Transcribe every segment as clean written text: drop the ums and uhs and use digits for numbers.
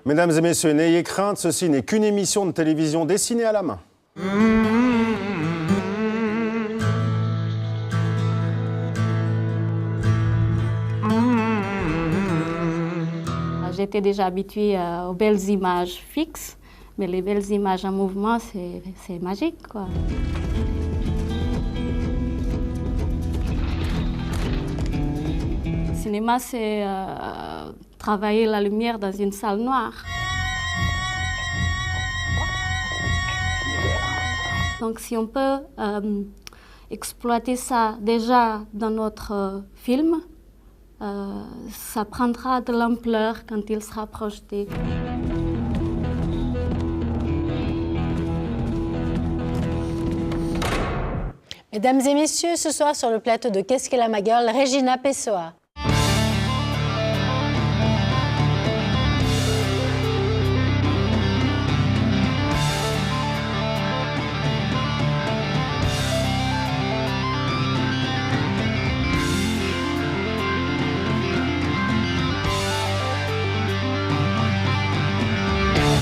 Mesdames et messieurs, n'ayez crainte, ceci n'est qu'une émission de télévision dessinée à la main. J'étais déjà habituée aux belles images fixes, mais les belles images en mouvement, c'est magique, quoi. Le cinéma, c'est travailler la lumière dans une salle noire. Donc si on peut exploiter ça déjà dans notre film, ça prendra de l'ampleur quand il sera projeté. Mesdames et messieurs, ce soir sur le plateau de Qu'est-ce qu'elle a ma girl, Regina Pessoa.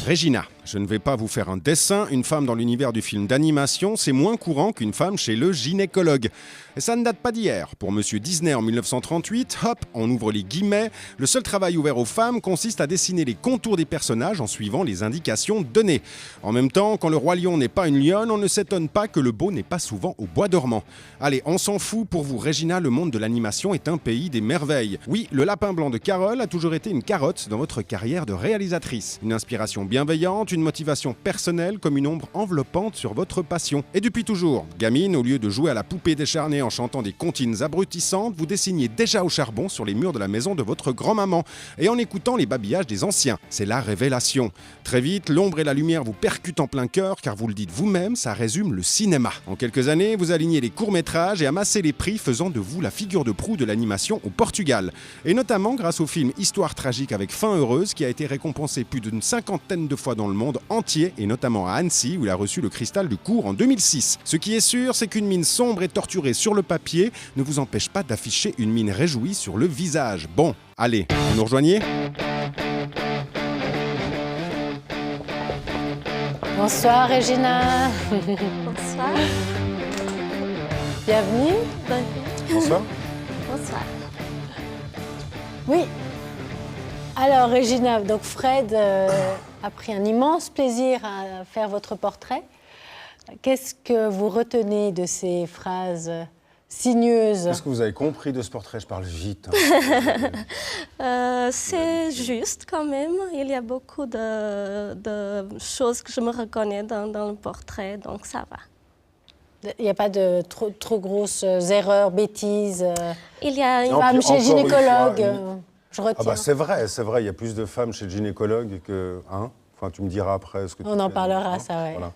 Regina, je ne vais pas vous faire un dessin. Une femme dans l'univers du film d'animation, c'est moins courant qu'une femme chez le gynécologue. Et ça ne date pas d'hier. Pour Monsieur Disney en 1938, hop, on ouvre les guillemets, le seul travail ouvert aux femmes consiste à dessiner les contours des personnages en suivant les indications données. En même temps, quand le roi lion n'est pas une lionne, on ne s'étonne pas que le beau n'est pas souvent au bois dormant. Allez, on s'en fout, pour vous, Regina, le monde de l'animation est un pays des merveilles. Oui, le lapin blanc de Carole a toujours été une carotte dans votre carrière de réalisatrice. Une inspiration bienveillante, une motivation personnelle comme une ombre enveloppante sur votre passion. Et depuis toujours, gamine, au lieu de jouer à la poupée décharnée en chantant des comptines abrutissantes, vous dessiniez déjà au charbon sur les murs de la maison de votre grand-maman et en écoutant les babillages des anciens. C'est la révélation. Très vite, l'ombre et la lumière vous percutent en plein cœur car vous le dites vous-même, ça résume le cinéma. En quelques années, vous alignez les courts-métrages et amassez les prix, faisant de vous la figure de proue de l'animation au Portugal. Et notamment grâce au film Histoire tragique avec fin heureuse qui a été récompensé plus d'une 50aine de fois dans le monde entier et notamment à Annecy où il a reçu le cristal du cours en 2006. Ce qui est sûr, c'est qu'une mine sombre et torturée sur le papier ne vous empêche pas d'afficher une mine réjouie sur le visage. Bon, allez, vous nous rejoignez ? Bonsoir Regina. Bonsoir. Bienvenue. Bonsoir. Bonsoir. Oui. Alors Regina, donc Fred a pris un immense plaisir à faire votre portrait. Qu'est-ce que vous retenez de ces phrases sinueuses? Qu'est-ce que vous avez compris de ce portrait? Je parle vite. C'est juste quand même. Il y a beaucoup de choses que je me reconnais dans le portrait, donc ça va. Il n'y a pas de trop grosses erreurs, bêtises. Il y a une femme chez gynécologue. Je retiens. Ah bah c'est vrai, il y a plus de femmes chez le gynécologue que... Hein, enfin, tu me diras après ce que tu On en fais, parlera, hein, ça, ouais. Voilà.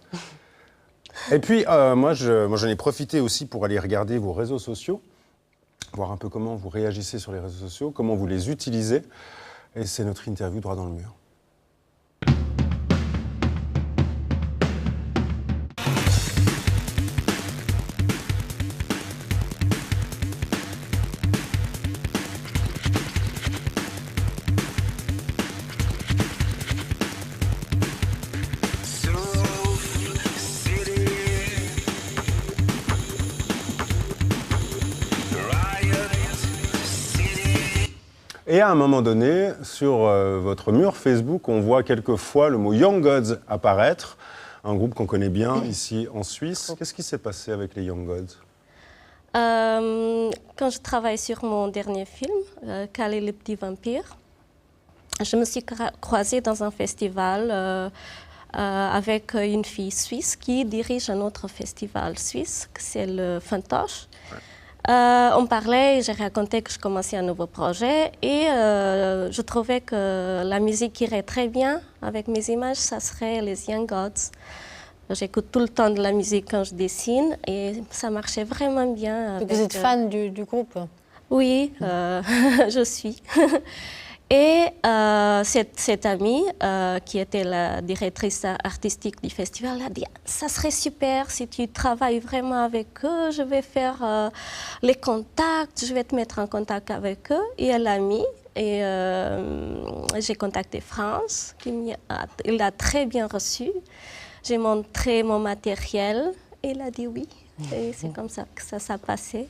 Et puis, moi, j'en ai profité aussi pour aller regarder vos réseaux sociaux, voir un peu comment vous réagissez sur les réseaux sociaux, comment vous les utilisez. Et c'est notre interview droit dans le mur. Et à un moment donné, sur votre mur Facebook, on voit quelquefois le mot Young Gods apparaître, un groupe qu'on connaît bien ici en Suisse. Qu'est-ce qui s'est passé avec les Young Gods? Quand je travaille sur mon dernier film, Cal et le petit vampire, je me suis croisée dans un festival avec une fille suisse qui dirige un autre festival suisse, c'est le Fantoche. On parlait et j'ai raconté que je commençais un nouveau projet et je trouvais que la musique irait très bien avec mes images, ça serait les Young Gods. J'écoute tout le temps de la musique quand je dessine et ça marchait vraiment bien. Donc vous êtes fan du groupe? Oui, je suis. Et cette amie, qui était la directrice artistique du festival, a dit « Ça serait super si tu travailles vraiment avec eux, je vais faire les contacts, je vais te mettre en contact avec eux. » Et elle a mis, et j'ai contacté France, il l'a très bien reçu. J'ai montré mon matériel et il a dit oui. Et c'est comme ça que ça s'est passé.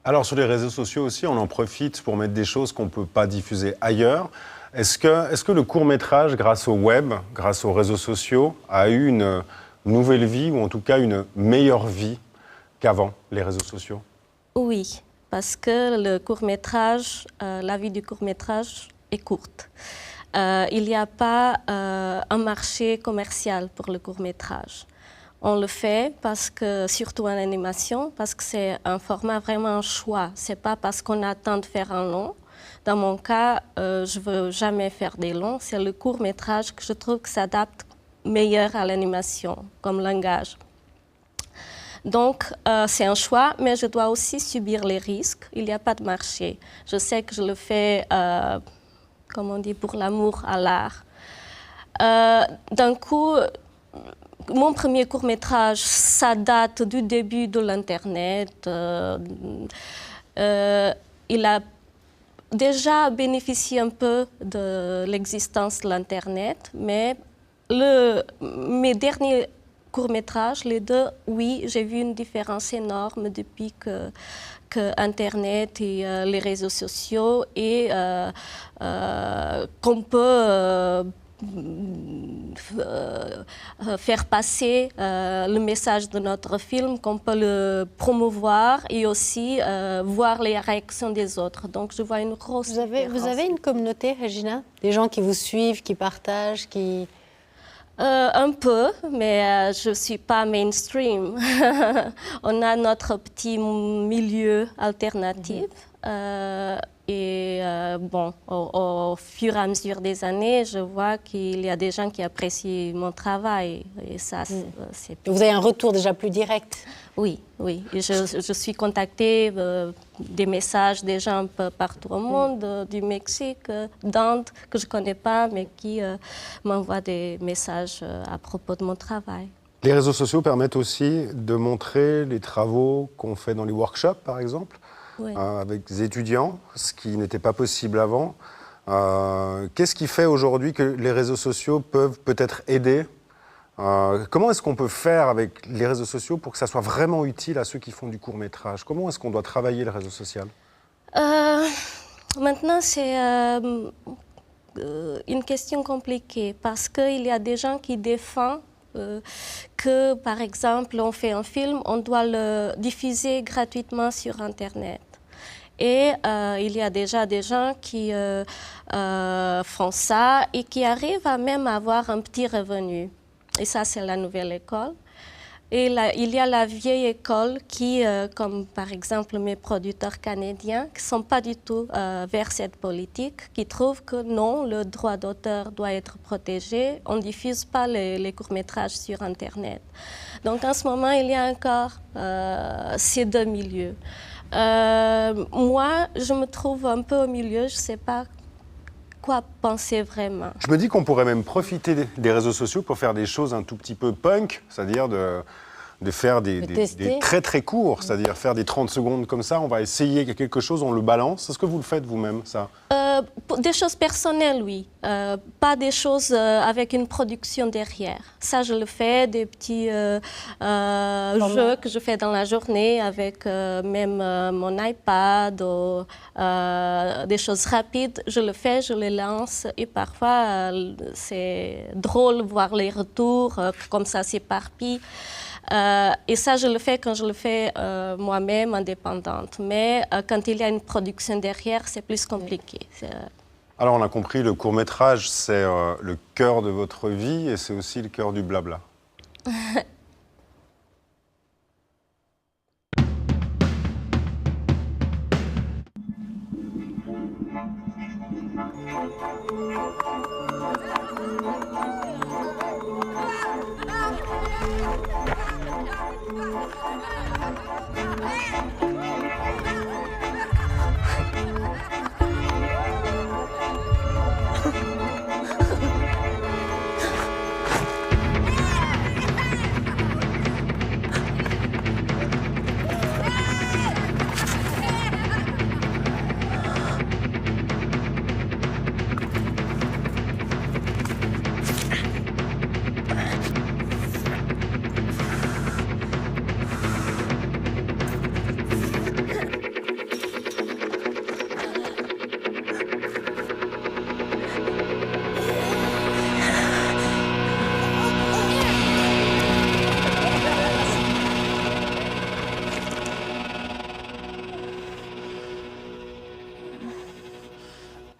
Alors sur les réseaux sociaux aussi, on en profite pour mettre des choses qu'on ne peut pas diffuser ailleurs. Est-ce que le court-métrage, grâce au web, grâce aux réseaux sociaux, a eu une nouvelle vie ou en tout cas une meilleure vie qu'avant les réseaux sociaux? Oui, parce que le court-métrage, la vie du court-métrage est courte. Il n'y a pas un marché commercial pour le court-métrage. On le fait parce que, surtout en animation, parce que c'est un format vraiment un choix. C'est pas parce qu'on attend de faire un long. Dans mon cas, je veux jamais faire des longs. C'est le court-métrage que je trouve que s'adapte meilleur à l'animation comme langage. Donc, c'est un choix, mais je dois aussi subir les risques. Il n'y a pas de marché. Je sais que je le fais, comme on dit, pour l'amour à l'art. D'un coup, mon premier court-métrage, ça date du début de l'Internet. Il a déjà bénéficié un peu de l'existence de l'Internet, mais mes derniers courts-métrages, les deux, oui, j'ai vu une différence énorme depuis que Internet et les réseaux sociaux et qu'on peut faire passer le message de notre film, qu'on peut le promouvoir et aussi voir les réactions des autres. Donc je vois une grosse différence. Vous avez une communauté, Regina? Des gens qui vous suivent, qui partagent, qui... Un peu, mais je ne suis pas mainstream. On a notre petit milieu alternatif. Et bon, au fur et à mesure des années, je vois qu'il y a des gens qui apprécient mon travail. Et ça, c'est... Vous avez un retour déjà plus direct? Oui, oui. Et je suis contactée des messages des gens un peu partout au monde, du Mexique, d'Inde, que je ne connais pas, mais qui m'envoient des messages à propos de mon travail. Les réseaux sociaux permettent aussi de montrer les travaux qu'on fait dans les workshops, par exemple, Oui. avec des étudiants, ce qui n'était pas possible avant. Qu'est-ce qui fait aujourd'hui que les réseaux sociaux peuvent peut-être aider? Comment est-ce qu'on peut faire avec les réseaux sociaux pour que ça soit vraiment utile à ceux qui font du court-métrage? Comment est-ce qu'on doit travailler le réseau social? Maintenant, c'est une question compliquée parce qu'il y a des gens qui défendent que, par exemple, on fait un film, on doit le diffuser gratuitement sur Internet. Et il y a déjà des gens qui font ça et qui arrivent à même avoir un petit revenu. Et ça, c'est la nouvelle école. Et là, il y a la vieille école qui, comme par exemple mes producteurs canadiens, qui ne sont pas du tout vers cette politique, qui trouvent que non, le droit d'auteur doit être protégé. On ne diffuse pas les courts-métrages sur Internet. Donc en ce moment, il y a encore ces deux milieux. Moi, je me trouve un peu au milieu, je ne sais pas quoi penser vraiment. Je me dis qu'on pourrait même profiter des réseaux sociaux pour faire des choses un tout petit peu punk, c'est-à-dire de faire des très très courts, c'est-à-dire faire des 30 secondes comme ça, on va essayer quelque chose, on le balance. Est-ce que vous le faites vous-même, ça? Des choses personnelles, oui. Pas des choses avec une production derrière. Ça, je le fais, des petits jeux que je fais dans la journée avec même mon iPad ou des choses rapides. Je le fais, je les lance et parfois c'est drôle de voir les retours, comme ça s'éparpille. Et ça, je le fais quand je le fais moi-même, indépendante. Mais quand il y a une production derrière, c'est plus compliqué. Alors, on a compris, le court-métrage, c'est le cœur de votre vie et c'est aussi le cœur du blabla.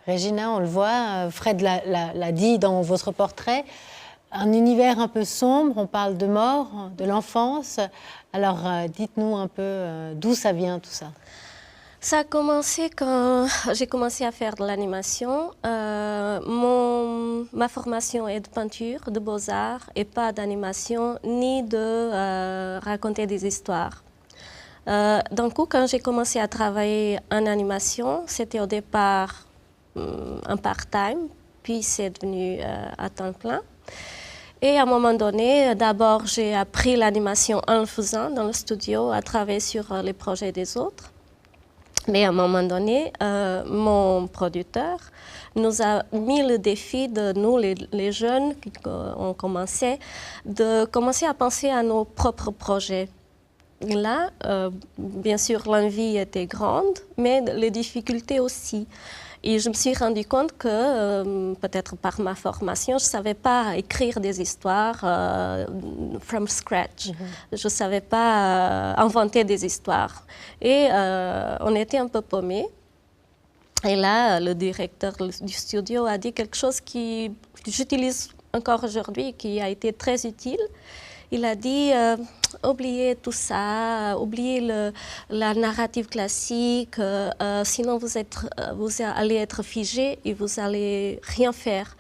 Régina, on le voit, Fred l'a dit dans votre portrait, un univers un peu sombre, on parle de mort, de l'enfance. Alors, dites-nous un peu d'où ça vient tout ça. Ça a commencé quand j'ai commencé à faire de l'animation. Ma formation est de peinture, de beaux-arts, et pas d'animation, ni de raconter des histoires. D'un coup, quand j'ai commencé à travailler en animation, c'était au départ un part-time, puis c'est devenu à temps plein. Et à un moment donné, d'abord, j'ai appris l'animation en le faisant dans le studio, à travailler sur les projets des autres. Mais à un moment donné, mon producteur nous a mis le défi de nous, les jeunes qui ont commencé, de commencer à penser à nos propres projets. Et là, bien sûr, l'envie était grande, mais les difficultés aussi. Et je me suis rendu compte que, peut-être par ma formation, je ne savais pas écrire des histoires from scratch. Je ne savais pas inventer des histoires. Et on était un peu paumés. Et là, le directeur du studio a dit quelque chose que j'utilise encore aujourd'hui et qui a été très utile. Il a dit, oubliez tout ça, oubliez la narrative classique, sinon vous allez être figé et vous n'allez rien faire.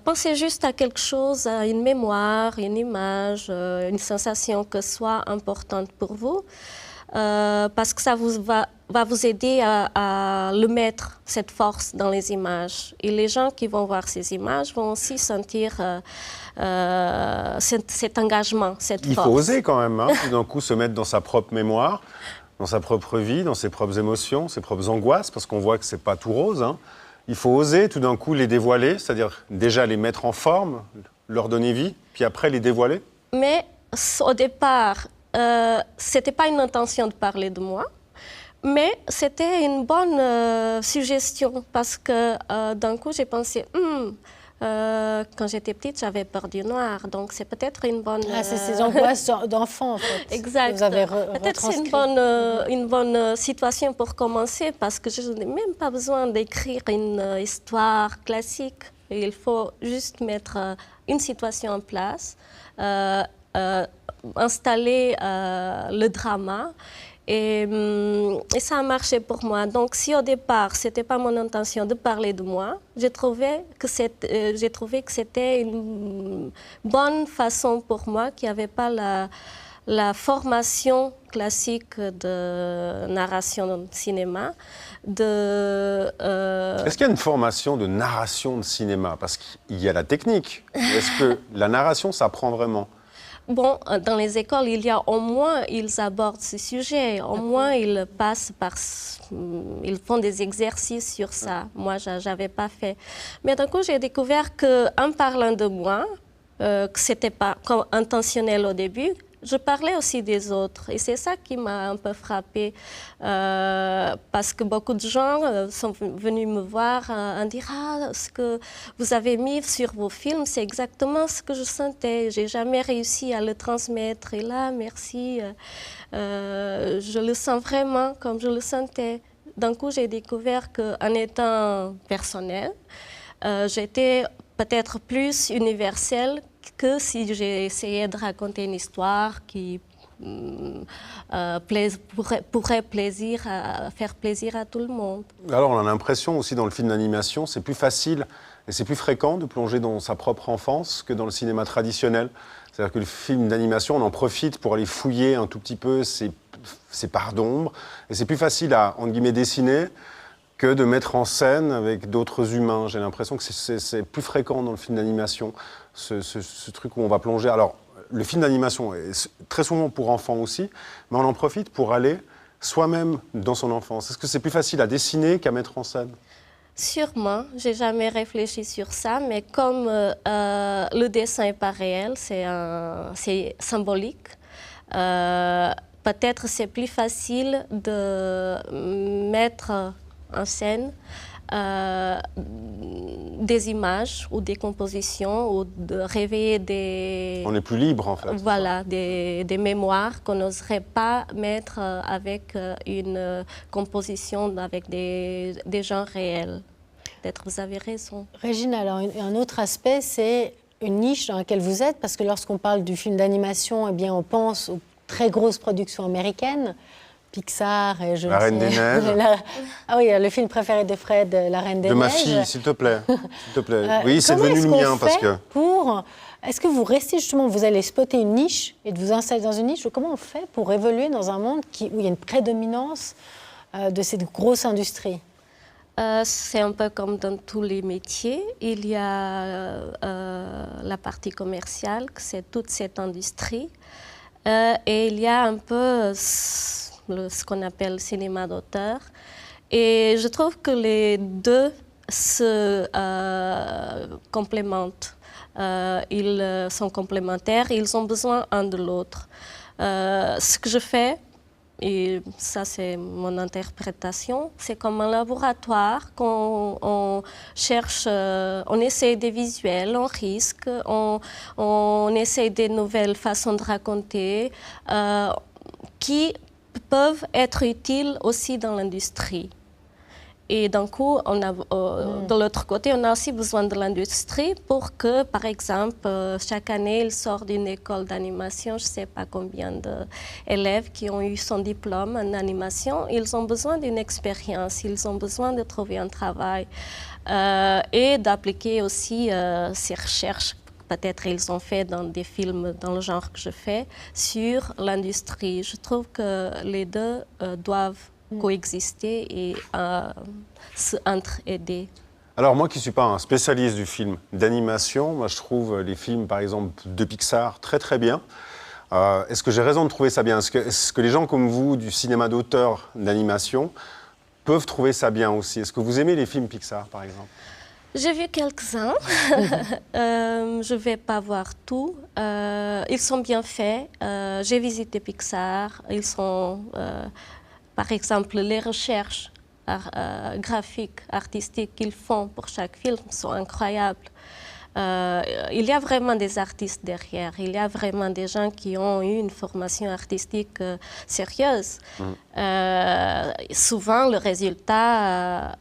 Pensez juste à quelque chose, à une mémoire, une image, une sensation que soit importante pour vous, parce que ça va vous aider à le mettre, cette force, dans les images. Et les gens qui vont voir ces images vont aussi sentir cet engagement, cette force. Il faut oser quand même, hein, tout d'un coup se mettre dans sa propre mémoire, dans sa propre vie, dans ses propres émotions, ses propres angoisses, parce qu'on voit que c'est pas tout rose. Hein. Il faut oser tout d'un coup les dévoiler, c'est-à-dire déjà les mettre en forme, leur donner vie, puis après les dévoiler. Mais au départ, c'était pas une intention de parler de moi. Mais c'était une bonne suggestion parce que d'un coup j'ai pensé, quand j'étais petite j'avais peur du noir, donc c'est peut-être une bonne... Ah, c'est ces angoisses d'enfant en fait. Exact. Vous avez peut-être c'est une bonne situation pour commencer parce que je n'ai même pas besoin d'écrire une histoire classique. Il faut juste mettre une situation en place, installer le drama. Et ça a marché pour moi. Donc, si au départ, ce n'était pas mon intention de parler de moi, j'ai trouvé que c'était une bonne façon pour moi, qui n'avait pas la formation classique de narration de cinéma. Est-ce qu'il y a une formation de narration de cinéma? Parce qu'il y a la technique. Est-ce que la narration s'apprend vraiment? Bon, dans les écoles, au moins, ils abordent ce sujet. Au moins, ils ils font des exercices sur ça. Moi, je n'avais pas fait. Mais d'un coup, j'ai découvert qu'en parlant de moi, que ce n'était pas intentionnel au début, je parlais aussi des autres. Et c'est ça qui m'a un peu frappée. Parce que beaucoup de gens sont venus me voir en dire « Ah, ce que vous avez mis sur vos films, c'est exactement ce que je sentais. Je n'ai jamais réussi à le transmettre. Et là, merci. Je le sens vraiment comme je le sentais. » D'un coup, j'ai découvert qu'en étant personnelle, j'étais peut-être plus universelle que si j'ai essayé de raconter une histoire qui pourrait faire plaisir à tout le monde. Alors on a l'impression aussi dans le film d'animation, c'est plus facile et c'est plus fréquent de plonger dans sa propre enfance que dans le cinéma traditionnel. C'est-à-dire que le film d'animation, on en profite pour aller fouiller un tout petit peu ces parts d'ombre. Et c'est plus facile à, entre guillemets, dessiner que de mettre en scène avec d'autres humains. J'ai l'impression que c'est plus fréquent dans le film d'animation, ce truc où on va plonger. Alors, le film d'animation est très souvent pour enfants aussi, mais on en profite pour aller soi-même dans son enfance. Est-ce que c'est plus facile à dessiner qu'à mettre en scène ? Sûrement, j'ai jamais réfléchi sur ça, mais comme le dessin n'est pas réel, c'est symbolique, peut-être c'est plus facile de mettre en scène des images ou des compositions ou de réveiller des... On est plus libre en fait. Voilà, des mémoires qu'on n'oserait pas mettre avec une composition avec des gens réels. Peut-être vous avez raison. Régine, alors un autre aspect, c'est une niche dans laquelle vous êtes, parce que lorsqu'on parle du film d'animation, eh bien, on pense aux très grosses productions américaines. Pixar et La Reine des Neiges. Ah oui, le film préféré de Fred, La Reine des Neiges. De ma fille, s'il te plaît. S'il te plaît. Oui, c'est devenu le mien parce que... Est-ce que vous restez justement, vous allez spotter une niche et de vous installer dans une niche, ou comment on fait pour évoluer dans un monde où il y a une prédominance de cette grosse industrie? C'est un peu comme dans tous les métiers. Il y a la partie commerciale, c'est toute cette industrie. Et il y a un peu ce qu'on appelle le cinéma d'auteur. Et je trouve que les deux se complémentent. Ils sont complémentaires, ils ont besoin un de l'autre. Ce que je fais, et ça c'est mon interprétation, c'est comme un laboratoire qu'on cherche, on essaie des visuels, on risque, on essaie des nouvelles façons de raconter qui peuvent être utiles aussi dans l'industrie. Et d'un coup, de l'autre côté, on a aussi besoin de l'industrie pour que, par exemple, chaque année, il sort d'une école d'animation, je ne sais pas combien d'élèves qui ont eu son diplôme en animation, ils ont besoin d'une expérience, ils ont besoin de trouver un travail et d'appliquer aussi ces recherches. Peut-être ils ont fait dans des films dans le genre que je fais, sur l'industrie. Je trouve que les deux doivent coexister et se entraider. Alors moi qui ne suis pas un spécialiste du film d'animation, moi je trouve les films par exemple de Pixar très très bien. Est-ce que j'ai raison de trouver ça bien ? Est-ce que les gens comme vous du cinéma d'auteur d'animation peuvent trouver ça bien aussi ? Est-ce que vous aimez les films Pixar par exemple ? J'ai vu quelques-uns. Je ne vais pas voir tout. Ils sont bien faits. J'ai visité Pixar. Ils sont... Par exemple, les recherches graphiques, artistiques qu'ils font pour chaque film sont incroyables. Il y a vraiment des artistes derrière. Il y a vraiment des gens qui ont eu une formation artistique sérieuse. Souvent, le résultat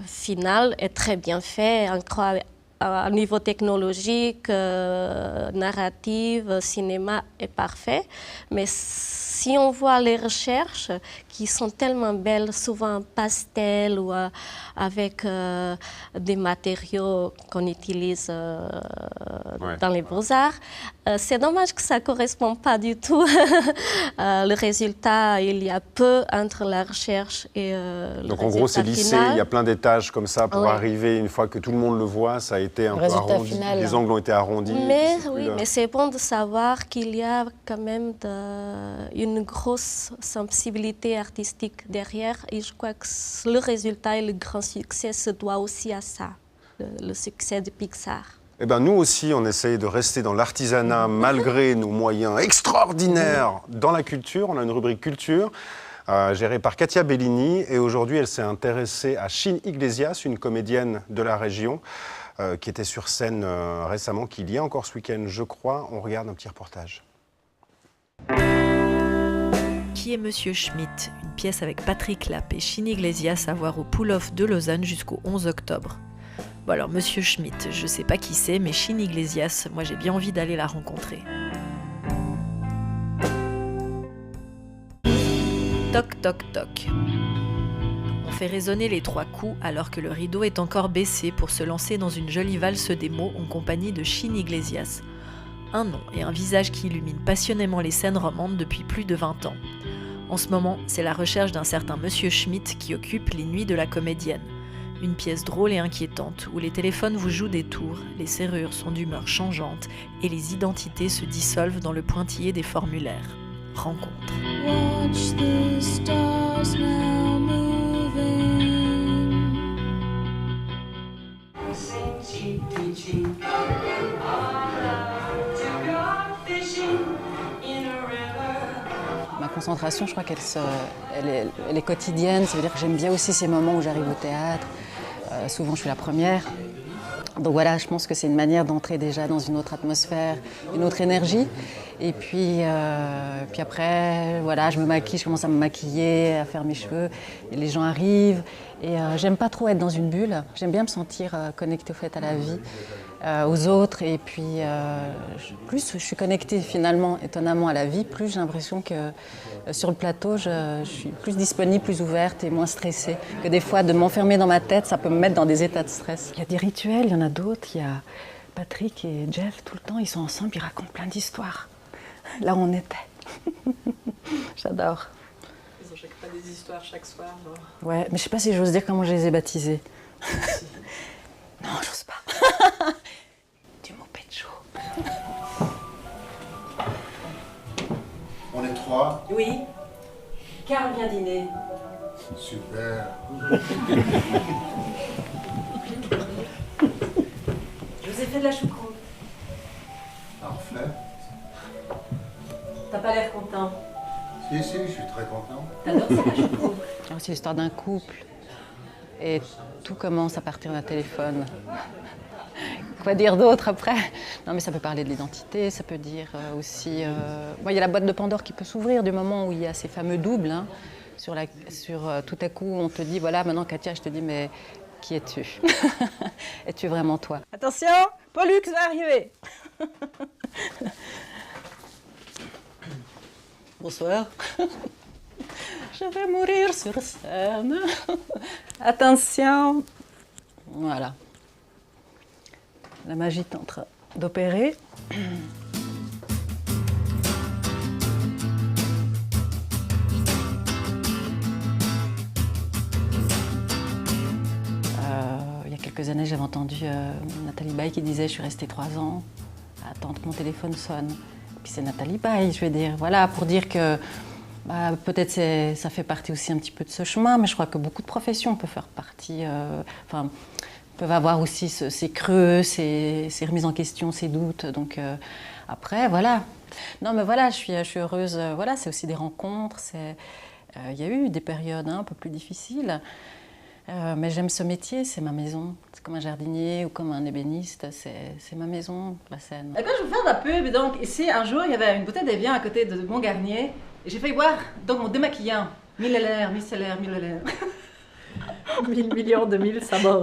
final est très bien fait, incroyable. Au niveau technologique, narratif, cinéma est parfait. Mais si on voit les recherches qui sont tellement belles, souvent pastel ou avec des matériaux qu'on utilise dans les beaux-arts, c'est dommage que ça ne correspond pas du tout. Le résultat, il y a peu entre la recherche et le résultat. Donc en gros, c'est lissé, il y a plein d'étages comme ça pour arriver, une fois que tout le monde le voit, ça a été un peu arrondi, les angles ont été arrondis. Mais oui, mais c'est bon de savoir qu'il y a quand même une grosse sensibilité artistique derrière et je crois que le résultat et le grand succès se doit aussi à ça, le succès de Pixar. Eh ben, nous aussi, on essaye de rester dans l'artisanat malgré nos moyens extraordinaires dans la culture. On a une rubrique culture gérée par Katia Bellini et aujourd'hui, elle s'est intéressée à Chine Iglesias, une comédienne de la région qui était sur scène récemment, qui y est encore ce week-end, je crois. On regarde un petit reportage. Qui est Monsieur Schmitt, une pièce avec Patrick Lapp et Chine Iglesias à voir au Pull-Off de Lausanne jusqu'au 11 octobre. Bon alors, Monsieur Schmitt, je sais pas qui c'est, mais Chine Iglesias, moi j'ai bien envie d'aller la rencontrer. Toc, toc, toc. On fait résonner les 3 coups alors que le rideau est encore baissé pour se lancer dans une jolie valse des mots en compagnie de Chine Iglesias. Un nom et un visage qui illuminent passionnément les scènes romandes depuis plus de 20 ans. En ce moment, c'est la recherche d'un certain Monsieur Schmitt qui occupe les nuits de la comédienne. Une pièce drôle et inquiétante où les téléphones vous jouent des tours, les serrures sont d'humeur changeante et les identités se dissolvent dans le pointillé des formulaires. Rencontre. Watch the stars now moving. Ma concentration, je crois elle est quotidienne. Ça veut dire que j'aime bien aussi ces moments où j'arrive au théâtre. Souvent, je suis la première. Donc voilà, je pense que c'est une manière d'entrer déjà dans une autre atmosphère, une autre énergie. Et puis après, voilà, je me maquille, je commence à me maquiller, à faire mes cheveux. Et les gens arrivent. Et j'aime pas trop être dans une bulle. J'aime bien me sentir connectée au fait à la vie, aux autres. Et puis, plus je suis connectée finalement, étonnamment, à la vie, plus j'ai l'impression que sur le plateau, je suis plus disponible, plus ouverte et moins stressée. Que des fois, de m'enfermer dans ma tête, ça peut me mettre dans des états de stress. Il y a des rituels, il y en a d'autres. Il y a Patrick et Jeff, tout le temps, ils sont ensemble, ils racontent plein d'histoires. Là où on était. J'adore. Ils ont chaque fois des histoires chaque soir. Genre. Ouais, mais je sais pas si j'ose dire comment je les ai baptisés. Non, j'ose pas. Du mot pécho. On est 3. Oui. Carl vient dîner. Super. Je vous ai fait de la choucroute. Parfait. T'as pas l'air content. Si, je suis très content. T'adores ça, la choucroute. C'est l'histoire d'un couple. Et tout commence à partir d'un téléphone. Quoi dire d'autre après? Non, mais ça peut parler de l'identité, ça peut dire aussi... il y a la boîte de Pandore qui peut s'ouvrir du moment où il y a ces fameux doubles. Hein, tout à coup, on te dit, voilà, maintenant Katia, je te dis, mais qui es-tu? Es-tu vraiment toi? Attention, Pollux va arriver. Bonsoir. Je vais mourir sur scène. Attention. Voilà. La magie est en train d'opérer. Il y a quelques années, j'avais entendu Nathalie Baye qui disait « Je suis restée 3 ans à attendre que mon téléphone sonne ». Puis c'est Nathalie Baye, je veux dire. Voilà, pour dire que peut-être ça fait partie aussi un petit peu de ce chemin, mais je crois que beaucoup de professions peuvent faire partie, peuvent avoir aussi ces creux, ces remises en question, ces doutes. Donc après, voilà. Non, mais voilà, je suis heureuse. Voilà, c'est aussi des rencontres. Il y a eu des périodes un peu plus difficiles. Mais j'aime ce métier, c'est ma maison. C'est comme un jardinier ou comme un ébéniste, c'est ma maison, la scène. Quand je vous fais de la pub, donc ici, un jour, il y avait une bouteille d'Evian à côté de mon Garnier. Et j'ai failli boire donc mon démaquillant. Millénaire, micellaire, millénaire. 1000 millions de 1000, ça va.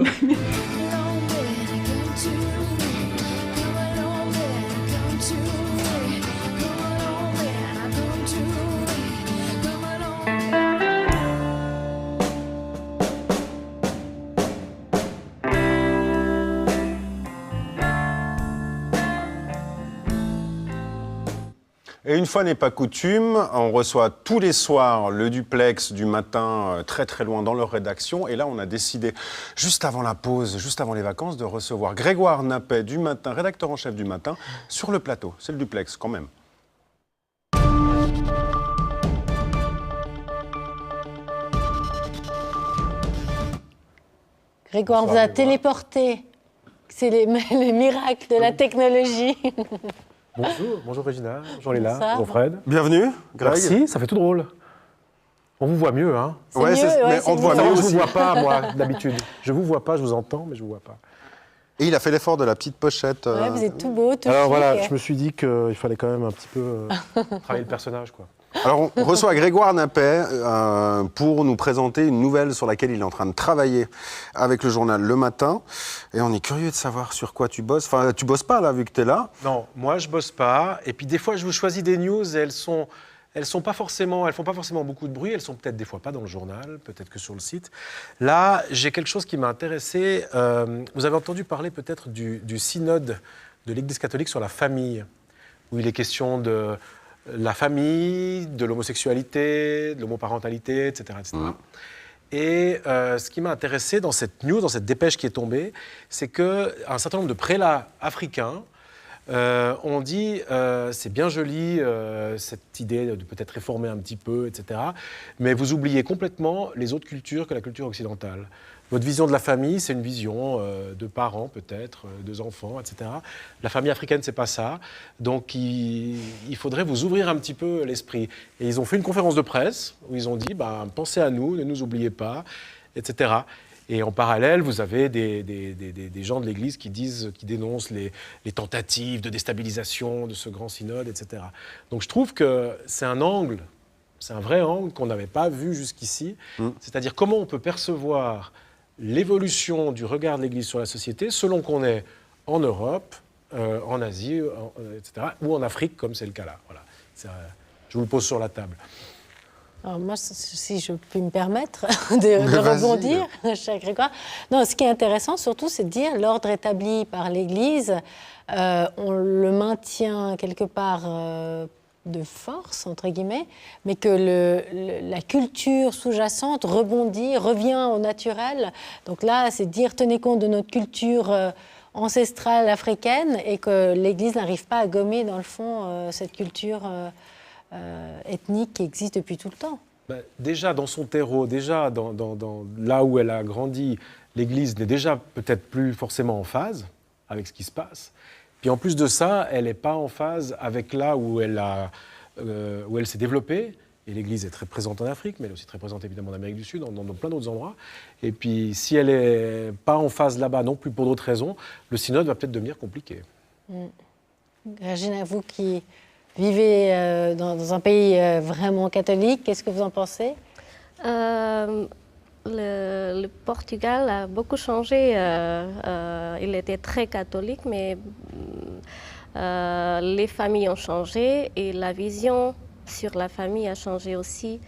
Et une fois n'est pas coutume, on reçoit tous les soirs le duplex du matin très très loin dans leur rédaction. Et là, on a décidé, juste avant la pause, juste avant les vacances, de recevoir Grégoire Nappet du matin, rédacteur en chef du matin, sur le plateau. C'est le duplex quand même. Grégoire, on vous a téléporté. C'est les miracles de la technologie. Bonjour Régina, bonjour Léla, Bonsoir. bonjour Fred. Bienvenue, Greg. Merci, ça fait tout drôle. On vous voit mieux, hein? Ouais, mais on te voit Non, mieux je aussi. vous vois pas, moi, d'habitude. Je vous vois pas, je vous entends, mais je vous vois pas. Et il a fait l'effort de la petite pochette. Ouais, vous êtes tout beau, tout Alors chic. voilà, je me suis dit qu'il fallait quand même un petit peu travailler le personnage, quoi. Alors, on reçoit Grégoire Nappet pour nous présenter une nouvelle sur laquelle il est en train de travailler avec le journal Le Matin. Et on est curieux de savoir sur quoi tu bosses. Enfin, tu bosses pas là, vu que tu es là. Non, moi je bosse pas. Et puis des fois, je vous choisis des news et elles font pas forcément beaucoup de bruit. Elles sont peut-être des fois pas dans le journal, peut-être que sur le site. Là, j'ai quelque chose qui m'a intéressé. Vous avez entendu parler peut-être du synode de l'Église catholique sur la famille. où il est question de la famille, de l'homosexualité, de l'homoparentalité, etc. etc. Et ce qui m'a intéressé dans cette news, dans cette dépêche qui est tombée, c'est qu'un certain nombre de prélats africains ont dit c'est bien joli cette idée de peut-être réformer un petit peu, etc. Mais vous oubliez complètement les autres cultures que la culture occidentale. Votre vision de la famille, c'est une vision de parents peut-être, deux enfants, etc. La famille africaine, c'est pas ça. Donc il faudrait vous ouvrir un petit peu l'esprit. Et ils ont fait une conférence de presse où ils ont dit pensez à nous, ne nous oubliez pas, etc. Et en parallèle, vous avez des gens de l'Église qui dénoncent les tentatives de déstabilisation de ce grand synode, etc. Donc je trouve que c'est un angle, c'est un vrai angle qu'on n'avait pas vu jusqu'ici. C'est-à-dire comment on peut percevoir l'évolution du regard de l'Église sur la société selon qu'on est en Europe, en Asie, etc., ou en Afrique, comme c'est le cas là. Voilà. Je vous le pose sur la table. Alors moi, si je puis me permettre de rebondir, cher Grégoire. Non, ce qui est intéressant surtout, c'est de dire l'ordre établi par l'Église, on le maintient quelque part de force, entre guillemets, mais que la culture sous-jacente rebondit, revient au naturel. Donc là, c'est dire tenez compte de notre culture ancestrale africaine et que l'Église n'arrive pas à gommer, dans le fond, cette culture ethnique qui existe depuis tout le temps. Déjà dans son terreau, déjà là où elle a grandi, l'Église n'est déjà peut-être plus forcément en phase avec ce qui se passe. Puis en plus de ça, elle n'est pas en phase avec là où elle s'est développée. Et l'Église est très présente en Afrique, mais elle est aussi très présente évidemment en Amérique du Sud, dans plein d'autres endroits. Et puis si elle n'est pas en phase là-bas non plus pour d'autres raisons, le synode va peut-être devenir compliqué. Regina, vous qui vivez dans un pays vraiment catholique, qu'est-ce que vous en pensez ? Le Portugal a beaucoup changé. Il était très catholique, mais les familles ont changé et la vision sur la famille a changé aussi.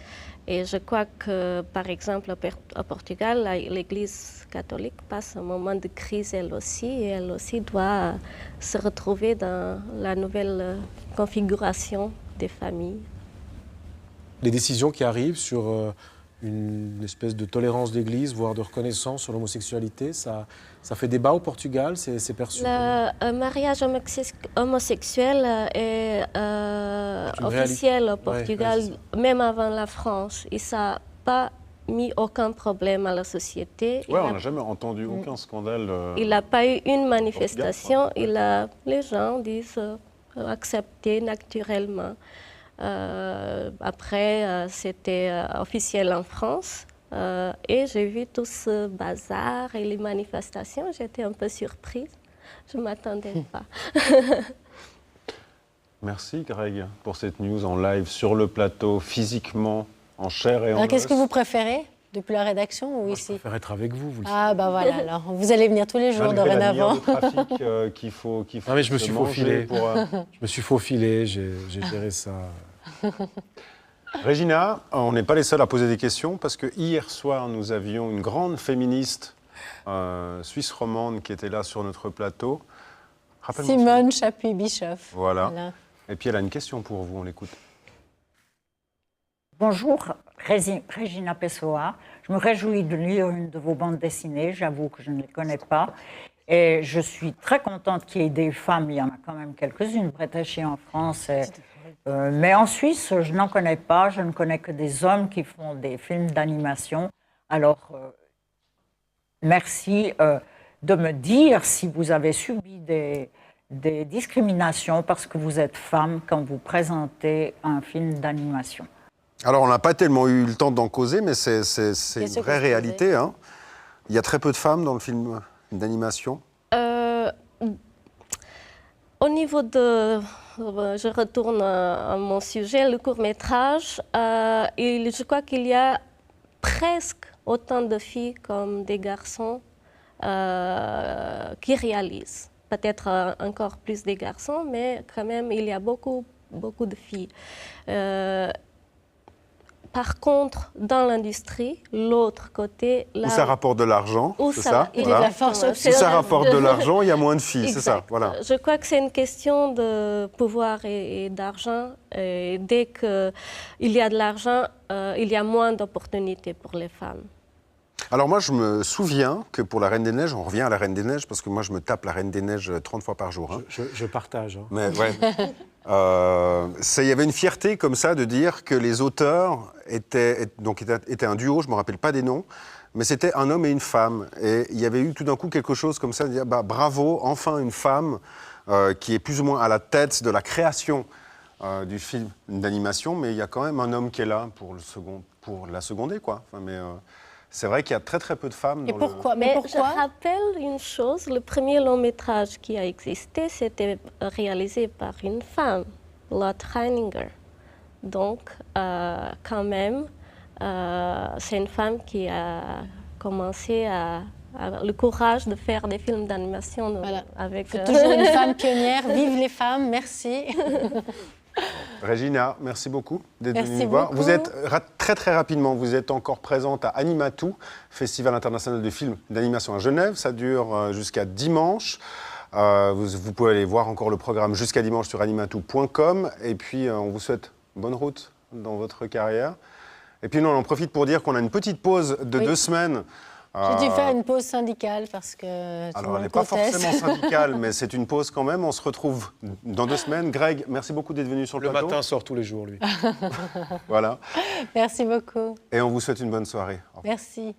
Et je crois que, par exemple, au Portugal, l'Église catholique passe un moment de crise elle aussi, et elle aussi doit se retrouver dans la nouvelle configuration des familles. Les décisions qui arrivent sur une espèce de tolérance d'Église, voire de reconnaissance sur l'homosexualité, ça fait débat au Portugal, c'est perçu. Le mariage homosexuel est officiel au Portugal, même avant la France. Et ça n'a pas mis aucun problème à la société. Ouais, on n'a jamais entendu aucun scandale. Il n'a pas eu une manifestation. Les gens disent accepter naturellement. Après, c'était officiel en France. Et j'ai vu tout ce bazar et les manifestations. J'étais un peu surprise. Je ne m'attendais pas. Merci Greg pour cette news en live sur le plateau, physiquement, en chair et en os. Qu'est-ce que vous préférez depuis la rédaction ou Moi, ici ? je préfère être avec vous. Ah bah voilà, alors vous allez venir tous les jours Malgré dorénavant. la lumière de trafic qu'il faut Non mais je me suis faufilé. pour, Je me suis faufilé, j'ai géré ça. Regina, on n'est pas les seuls à poser des questions parce que hier soir, nous avions une grande féministe suisse romande qui était là sur notre plateau. Simone Chapuis-Bischoff. Voilà. Et puis elle a une question pour vous, on l'écoute. Bonjour, Regina Pessoa. Je me réjouis de lire une de vos bandes dessinées. J'avoue que je ne les connais pas. Et je suis très contente qu'il y ait des femmes. Il y en a quand même quelques-unes prêtées en France. Mais en Suisse, je n'en connais pas. Je ne connais que des hommes qui font des films d'animation. Alors, merci de me dire si vous avez subi des discriminations parce que vous êtes femme quand vous présentez un film d'animation. Alors, on n'a pas tellement eu le temps d'en causer, mais c'est une vraie réalité. Hein. Il y a très peu de femmes dans le film d'animation. Au niveau de... Je retourne à mon sujet, le court-métrage. Je crois qu'il y a presque autant de filles comme des garçons qui réalisent. Peut-être encore plus des garçons, mais quand même, il y a beaucoup de filles. par contre, dans l'industrie, l'autre côté, là Où ça rapporte de l'argent, où c'est ça- ça Il est voilà. de la force Où obsèque. ça rapporte de l'argent, il y a moins de filles, c'est ça. Exact. Voilà. Je crois que c'est une question de pouvoir et d'argent. Et dès qu'il y a de l'argent, il y a moins d'opportunités pour les femmes. Alors moi, je me souviens que pour la Reine des Neiges, on revient à la Reine des Neiges, parce que moi, je me tape la Reine des Neiges 30 fois par jour. Hein. Je partage. Hein. Mais ouais. Il y avait une fierté comme ça de dire que les auteurs étaient un duo, je ne me rappelle pas des noms, mais c'était un homme et une femme. Et il y avait eu tout d'un coup quelque chose comme ça, de dire bah, bravo, enfin une femme qui est plus ou moins à la tête de la création du film d'animation, mais il y a quand même un homme qui est là pour la seconder, quoi. Enfin, mais c'est vrai qu'il y a très très peu de femmes. Et dans pourquoi Mais je pourquoi rappelle une chose, le premier long métrage qui a existé, c'était réalisé par une femme, Lotte Reininger. Donc, quand même, c'est une femme qui a commencé à avoir le courage de faire des films d'animation Voilà. avec... Toujours une femme pionnière. Vive les femmes, merci. Regina, merci beaucoup d'être Merci venue nous voir. beaucoup. Vous êtes très très rapidement, vous êtes encore présente à Animatou, Festival international de films d'animation à Genève. Ça dure jusqu'à dimanche. Vous pouvez aller voir encore le programme jusqu'à dimanche sur animatou.com. Et puis on vous souhaite bonne route dans votre carrière. Et puis nous, on en profite pour dire qu'on a une petite pause de 2 semaines. J'ai dû faire une pause syndicale parce que tout le Alors, elle monde n'est pas conteste. forcément syndicale, mais c'est une pause quand même. On se retrouve dans 2 semaines. Greg, merci beaucoup d'être venu sur le Le plateau. matin sort tous les jours, lui. Voilà. Merci beaucoup. Et on vous souhaite une bonne soirée. Au revoir. Merci.